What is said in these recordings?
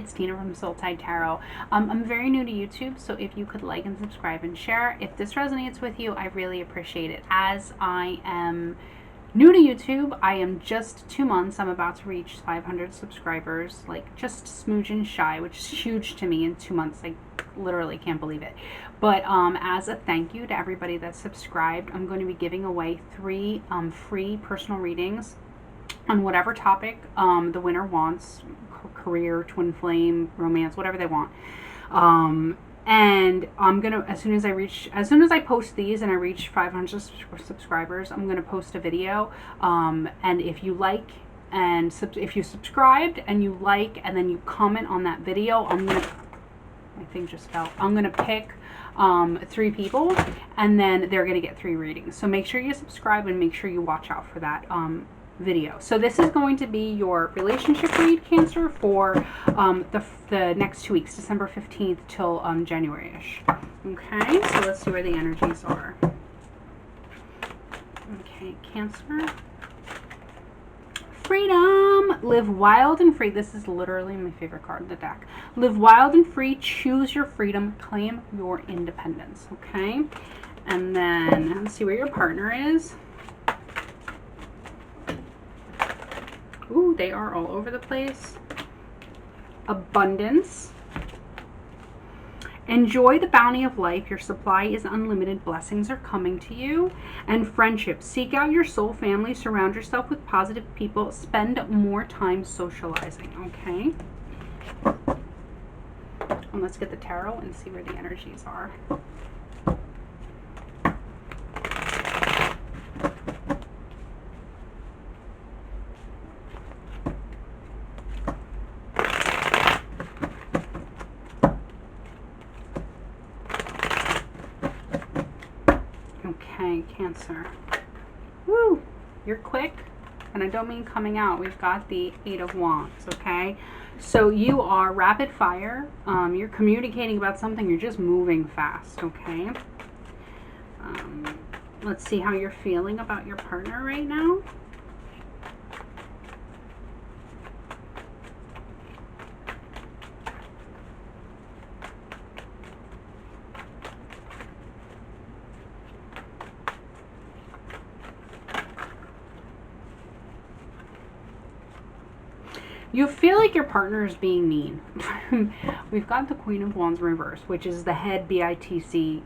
it's Tina from Soul Tide Tarot. I'm very new to YouTube, so if you could like and subscribe and share. If this resonates with you, I really appreciate it. As I am new to YouTube, I am just 2 months. I'm about to reach 500 subscribers, like just smooching shy, which is huge to me in 2 months. I literally can't believe it. But as a thank you to everybody that's subscribed, I'm going to be giving away 3 free personal readings on whatever topic the winner wants: career, twin flame, romance, whatever they want. And I'm gonna, as soon as I post these and I reach 500 subscribers, I'm gonna post a video. And if you like, and if you subscribed and you like, and then you comment on that video, my thing just fell. I'm gonna pick 3 people, and then they're gonna get 3 readings. So make sure you subscribe and make sure you watch out for that video. So this is going to be your relationship read, Cancer, for the next 2 weeks, December 15th till January-ish. Okay, so let's see where the energies are. Okay, Cancer. Freedom. Live wild and free. This is literally my favorite card in the deck. Live wild and free. Choose your freedom. Claim your independence. Okay, and then let's see where your partner is. Ooh, they are all over the place. Abundance. Enjoy the bounty of life. Your supply is unlimited. Blessings are coming to you. And friendship. Seek out your soul family. Surround yourself with positive people. Spend more time socializing. Okay. And let's get the tarot and see where the energies are. Okay, Cancer. Woo! You're quick, and I don't mean coming out. We've got the 8 of Wands, okay? So you are rapid fire. You're communicating about something. You're just moving fast, okay? Let's see how you're feeling about your partner right now. You feel like your partner is being mean. We've got the Queen of Wands reverse, which is the head BITC,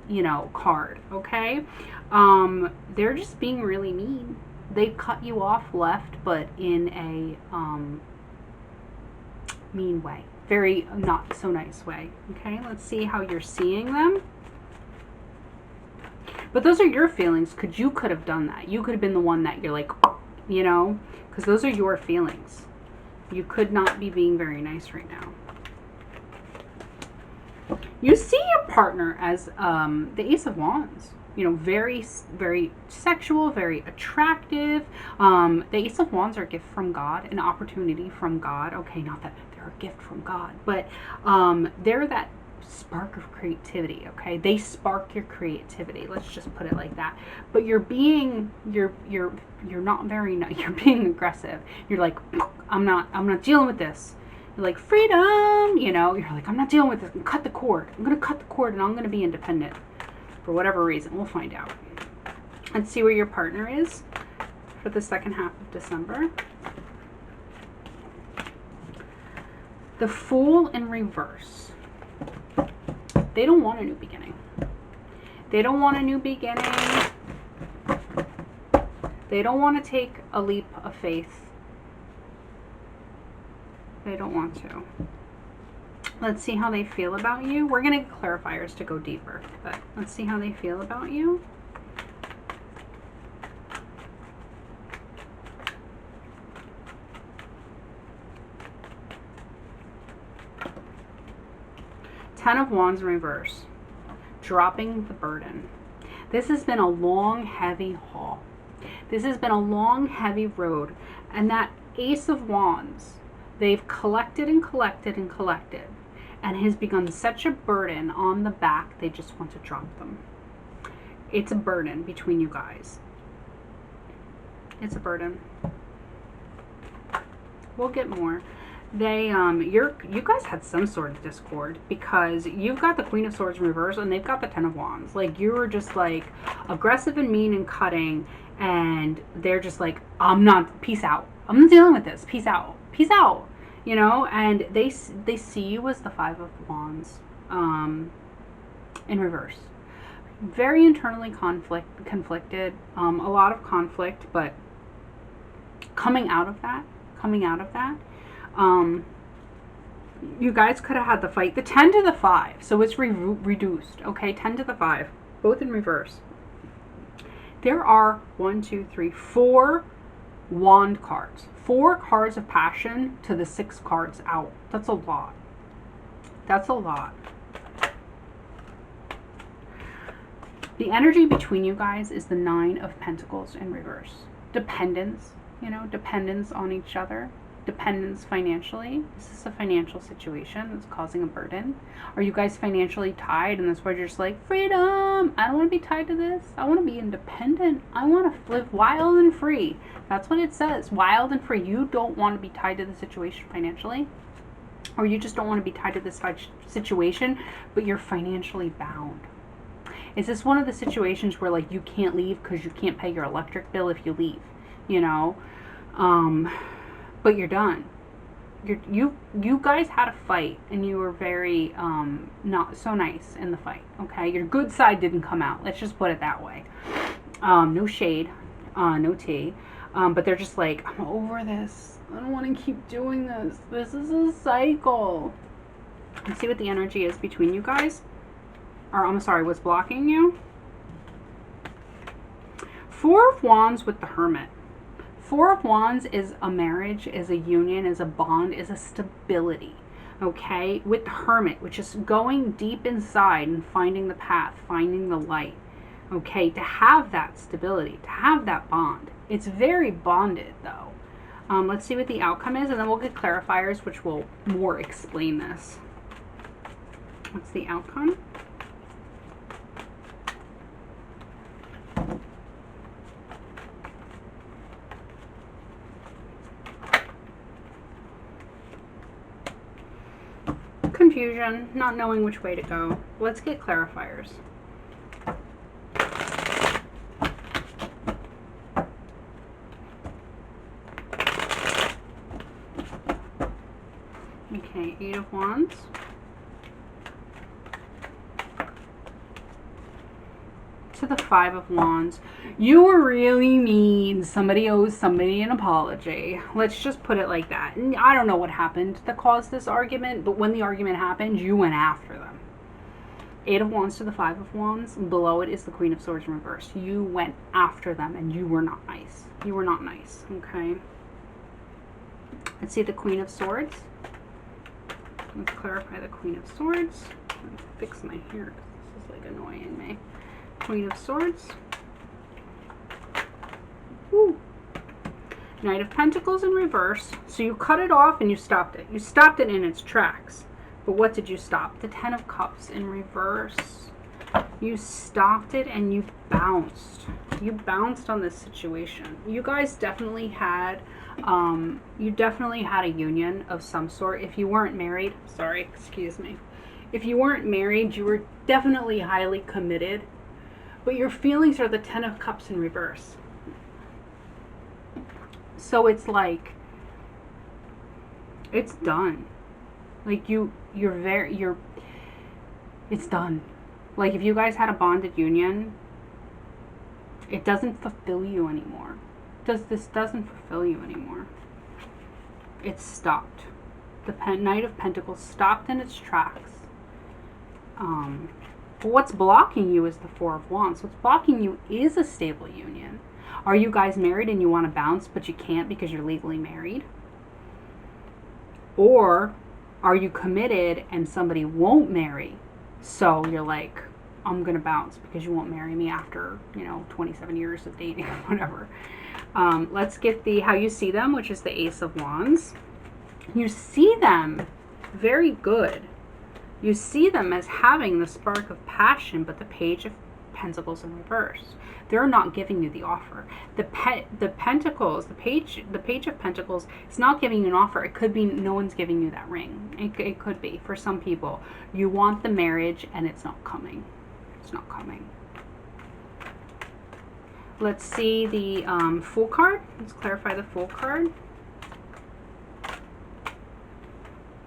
card, okay? They're just being really mean. They cut you off left, but in a mean way. Very not so nice way, okay? Let's see how you're seeing them. But those are your feelings, because you could have done that. You could have been the one that you're like, because those are your feelings. You could not be being very nice right now. You see your partner as the Ace of Wands. Very, very sexual, very attractive. The Ace of Wands are a gift from God, an opportunity from God. Okay, not that they're a gift from God, but they're that spark of creativity, okay? They spark your creativity. Let's just put it like that. But you're not very nice. You're being aggressive. You're like, I'm not dealing with this. You're like, freedom, you're like, I'm not dealing with this. I'm gonna cut the cord. I'm gonna cut the cord and I'm gonna be independent. For whatever reason. We'll find out. Let's see where your partner is for the second half of December. The Fool in reverse. They don't want a new beginning. They don't want a new beginning. They don't want to take a leap of faith. They don't want to. Let's see how they feel about you. We're going to get clarifiers to go deeper, but let's see how they feel about you. Ten of Wands in reverse. Dropping the burden. This has been a long, heavy haul. This has been a long, heavy road. And that Ace of Wands, they've collected and collected and collected, and has begun such a burden on the back, they just want to drop them. It's a burden between you guys. It's a burden. We'll get more. You guys had some sort of discord because you've got the Queen of Swords in reverse and they've got the Ten of Wands. Like, you were just like aggressive and mean and cutting, and they're just like, I'm not, peace out. I'm not dealing with this. Peace out. Peace out. You know, and they see you as the Five of Wands in reverse. Very internally conflicted, a lot of conflict, but coming out of that, you guys could have had the fight. The 10 to the 5, so it's reduced, okay? 10 to the 5, both in reverse. There are 1, 2, 3, 4 wand cards. 4 cards of passion to the 6 cards out. That's a lot. That's a lot. The energy between you guys is the 9 of Pentacles in reverse. Dependence, you know, dependence on each other. Dependence financially. This is a financial situation that's causing a burden. Are you guys financially tied and that's why you're just like, freedom, I don't want to be tied to this. I want to be independent. I want to live wild and free. That's what it says, wild and free. You don't want to be tied to the situation financially, or you just don't want to be tied to this situation, but you're financially bound. Is this one of the situations where like you can't leave because you can't pay your electric bill if you leave, you know? But you're done. You guys had a fight and you were very not so nice in the fight, okay? Your good side didn't come out. Let's just put it that way. No shade, no tea. But they're just like, I'm over this. I don't want to keep doing this. This is a cycle. Let's see what the energy is between you guys. Or I'm sorry, what's blocking you? 4 of Wands with the Hermit. 4 of Wands is a marriage, is a union, is a bond, is a stability. Okay? With the Hermit, which is going deep inside and finding the path, finding the light. Okay? To have that stability, to have that bond. It's very bonded though. Let's see what the outcome is and then we'll get clarifiers which will more explain this. What's the outcome? Confusion, not knowing which way to go. Let's get clarifiers. Okay, 8 of Wands. To the 5 of Wands. You were really mean. Somebody owes somebody an apology. Let's just put it like that. And I don't know what happened that caused this argument, but when the argument happened, you went after them. 8 of Wands to the 5 of Wands. Below it is the Queen of Swords in reverse. You went after them and you were not nice. You were not nice, okay? Let's see the Queen of Swords. Let's clarify the Queen of Swords. Let me fix my hair because this is like annoying me. Queen of Swords. Woo. Knight of Pentacles in reverse. So you cut it off and you stopped it. You stopped it in its tracks. But what did you stop? The 10 of Cups in reverse. You stopped it and you bounced. You bounced on this situation. You guys definitely had a union of some sort. If you weren't married, sorry, excuse me. If you weren't married, you were definitely highly committed. But your feelings are the 10 of Cups in reverse. So it's like, it's done. Like it's done. Like if you guys had a bonded union, it doesn't fulfill you anymore. This doesn't fulfill you anymore. It's stopped. The Knight of Pentacles stopped in its tracks. But what's blocking you is the 4 of Wands. What's blocking you is a stable union. Are you guys married and you want to bounce, but you can't because you're legally married? Or are you committed and somebody won't marry? So you're like, I'm going to bounce because you won't marry me after, 27 years of dating or whatever. Let's get the how you see them, which is the Ace of Wands. You see them very good. You see them as having the spark of passion, but the Page of Pentacles in reverse. They're not giving you the offer. The Pentacles, the page of Pentacles, it's not giving you an offer. It could be no one's giving you that ring. It could be for some people. You want the marriage and it's not coming. It's not coming. Let's see the Fool card. Let's clarify the Fool card.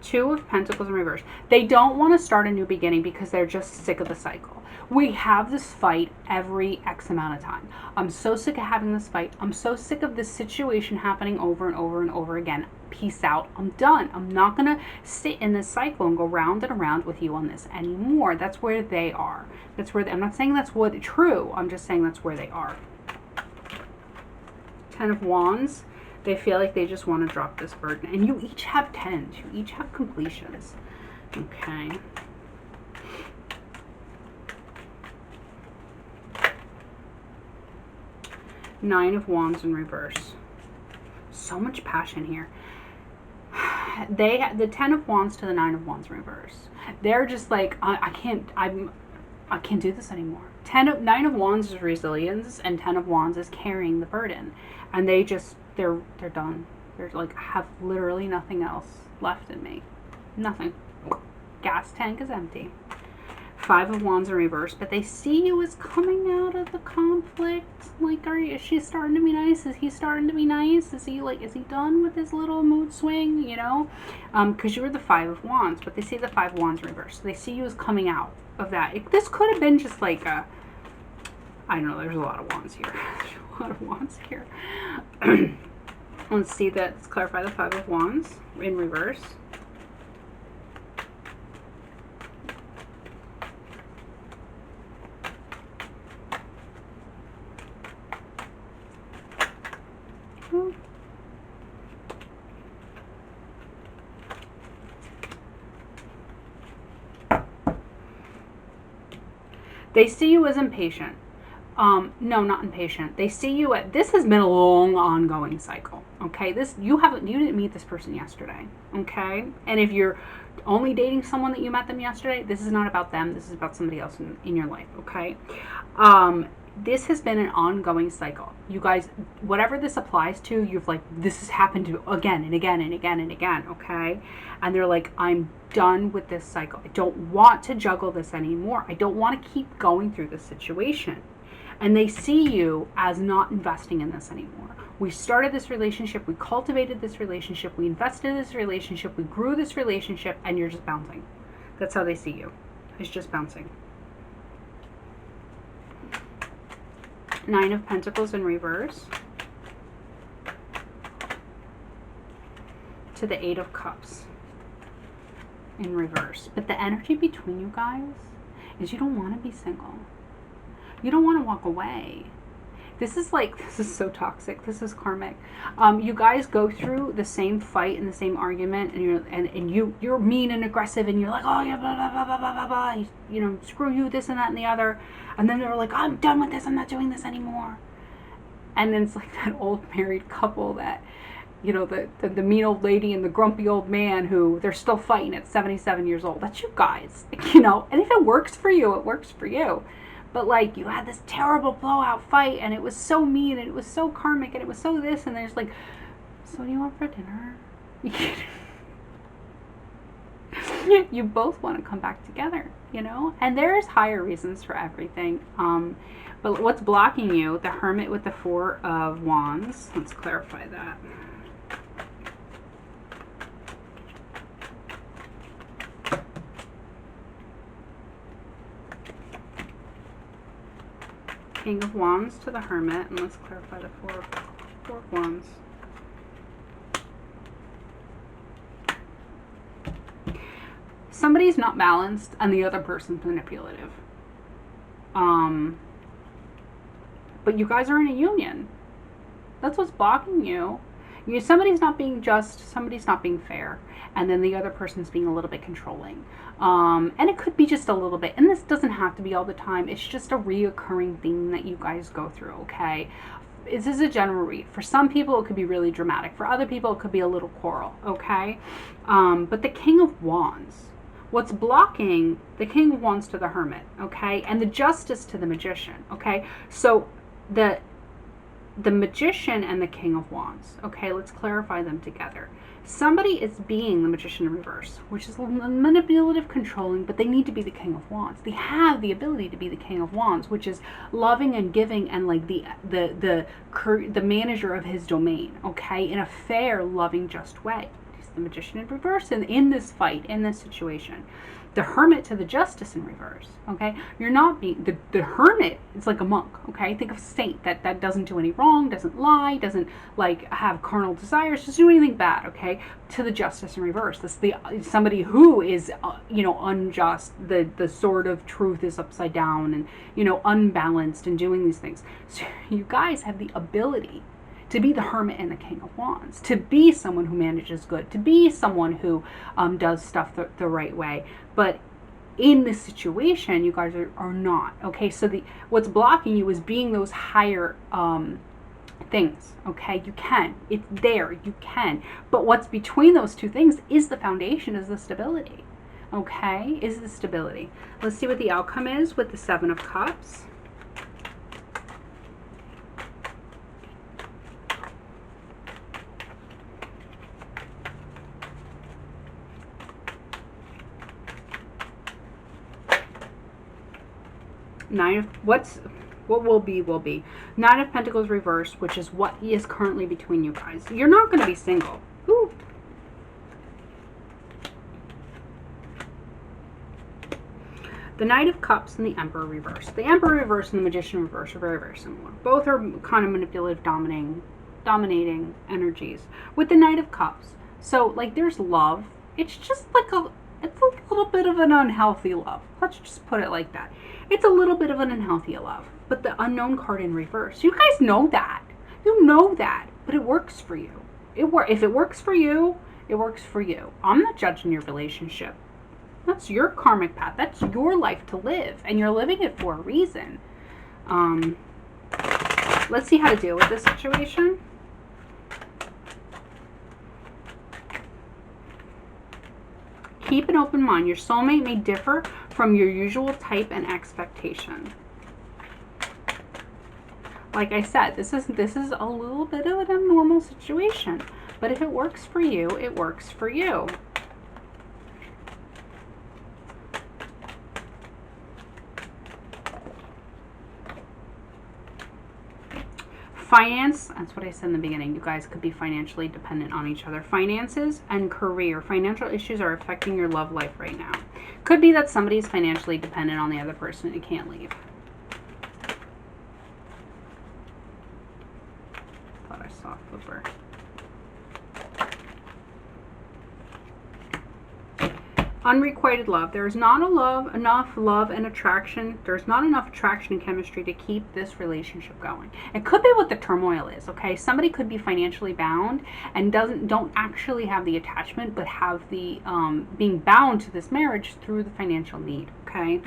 Two of Pentacles in reverse. They don't want to start a new beginning because they're just sick of the cycle. We have this fight every X amount of time. I'm so sick of having this fight. I'm so sick of this situation happening over and over and over again. Peace out. I'm done. I'm not going to sit in this cycle and go round and around with you on this anymore. That's where they are. That's where I'm not saying that's what true. I'm just saying that's where they are. Ten of Wands. They feel like they just want to drop this burden. And you each have 10s. You each have completions. Okay. Nine of Wands in reverse. So much passion here. The Ten of Wands to the Nine of Wands in reverse. They're just like, I can't do this anymore. Nine of Wands is resilience, and Ten of Wands is carrying the burden. And they just, they're done. They're like, I have literally nothing else left in me. Nothing. Gas tank is empty. Five of Wands in reverse, but they see you as coming out of the conflict. Like, is she starting to be nice? Is he starting to be nice? Is he done with his little mood swing? You know, because you were the Five of Wands, but they see the Five of Wands in reverse. So they see you as coming out of that. This could have been just like a, I don't know. There's a lot of wands here. There's a lot of wands here. Let's see that. Let's clarify the Five of Wands in reverse. They see you as impatient. No, not impatient. They see you at, this has been a long ongoing cycle. Okay. You didn't meet this person yesterday. Okay. And if you're only dating someone that you met them yesterday, this is not about them. This is about somebody else in your life. Okay. This has been an ongoing cycle. You guys, whatever this applies to, this has happened to again and again and again and again, okay? And they're like, I'm done with this cycle. I don't want to juggle this anymore. I don't want to keep going through this situation. And they see you as not investing in this anymore. We started this relationship, we cultivated this relationship, we invested in this relationship, we grew this relationship, and you're just bouncing. That's how they see you. It's just bouncing. Nine of Pentacles in reverse to the Eight of Cups in reverse. But the energy between you guys is you don't want to be single. You don't want to walk away. This is so toxic. This is karmic. You guys go through the same fight and the same argument, and you're mean and aggressive, and you're like, oh yeah, blah blah blah blah blah blah blah. You know, screw you, this and that and the other. And then they're like, I'm done with this. I'm not doing this anymore. And then it's like that old married couple that, you know, the mean old lady and the grumpy old man who they're still fighting at 77 years old. That's you guys, you know. And if it works for you, it works for you. But like, you had this terrible blowout fight, and it was so mean, and it was so karmic, and it was so this, and there's like, so what do you want for dinner? You both want to come back together, you know? And there's higher reasons for everything. But what's blocking you? The Hermit with the Four of Wands. Let's clarify that. King of Wands to the Hermit, and let's clarify the Four of Wands. Somebody's not balanced and the other person's manipulative. But you guys are in a union. That's what's blocking you. Somebody's not being just, somebody's not being fair, and then the other person's being a little bit controlling. And it could be just a little bit, and this doesn't have to be all the time. It's just a reoccurring thing that you guys go through, okay? This is a general read. For some people, it could be really dramatic. For other people, it could be a little quarrel, okay? But the King of Wands, What's blocking the King of Wands to the Hermit, okay, and the Justice to the Magician, okay? So the Magician and the King of Wands, okay, let's clarify them together. Somebody is being the Magician in reverse, which is manipulative, controlling, but they need to be the King of Wands. They have the ability to be the King of Wands, which is loving and giving and like the manager of his domain, okay, in a fair, loving, just way. He's the Magician in reverse and in this fight, in this situation. The Hermit to the Justice in reverse, okay? You're not being, the Hermit is like a monk, okay? Think of a saint that doesn't do any wrong, doesn't lie, doesn't like have carnal desires, doesn't do anything bad, okay? To the Justice in reverse. This is somebody who is, unjust, the sword of truth is upside down and, unbalanced and doing these things. So you guys have the ability to be the Hermit and the King of Wands, to be someone who manages good, to be someone who does stuff the right way. But in this situation, you guys are not, okay? So what's blocking you is being those higher things, okay? You can. It's there. You can. But what's between those two things is the foundation, is the stability, okay? Is the stability. Let's see what the outcome is with the Seven of Cups. What will be. Nine of Pentacles reversed, which is what is currently between you guys. You're not going to be single. Ooh. The Knight of Cups and the Emperor reversed. The Emperor reversed and the Magician reversed are very, very similar. Both are kind of manipulative, dominating energies. With the Knight of Cups, so like there's love. It's just like it's a little bit of an unhealthy love. Let's just put it like that. It's a little bit of an unhealthy love. But the Unknown card in reverse, you guys know that. You know that. But it works for you. If it works for you, it works for you. I'm not judging your relationship. That's your karmic path. That's your life to live. And you're living it for a reason. Let's see how to deal with this situation. Keep an open mind. Your soulmate may differ from your usual type and expectation. Like I said, this is a little bit of an abnormal situation. But if it works for you, it works for you. Finance, that's what I said in the beginning. You guys could be financially dependent on each other. Finances and career. Financial issues are affecting your love life right now. Could be that somebody's financially dependent on the other person and can't leave. Thought I saw a flipper. Unrequited love. There's not enough love and attraction. There's not enough attraction and chemistry to keep this relationship going. It could be what the turmoil is, okay? Somebody could be financially bound and don't actually have the attachment, but have the being bound to this marriage through the financial need, okay?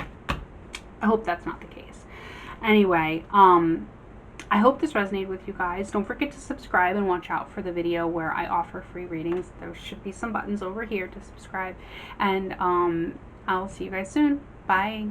I hope that's not the case. Anyway, I hope this resonated with you guys. Don't forget to subscribe and watch out for the video where I offer free readings. There should be some buttons over here to subscribe. And I'll see you guys soon. Bye.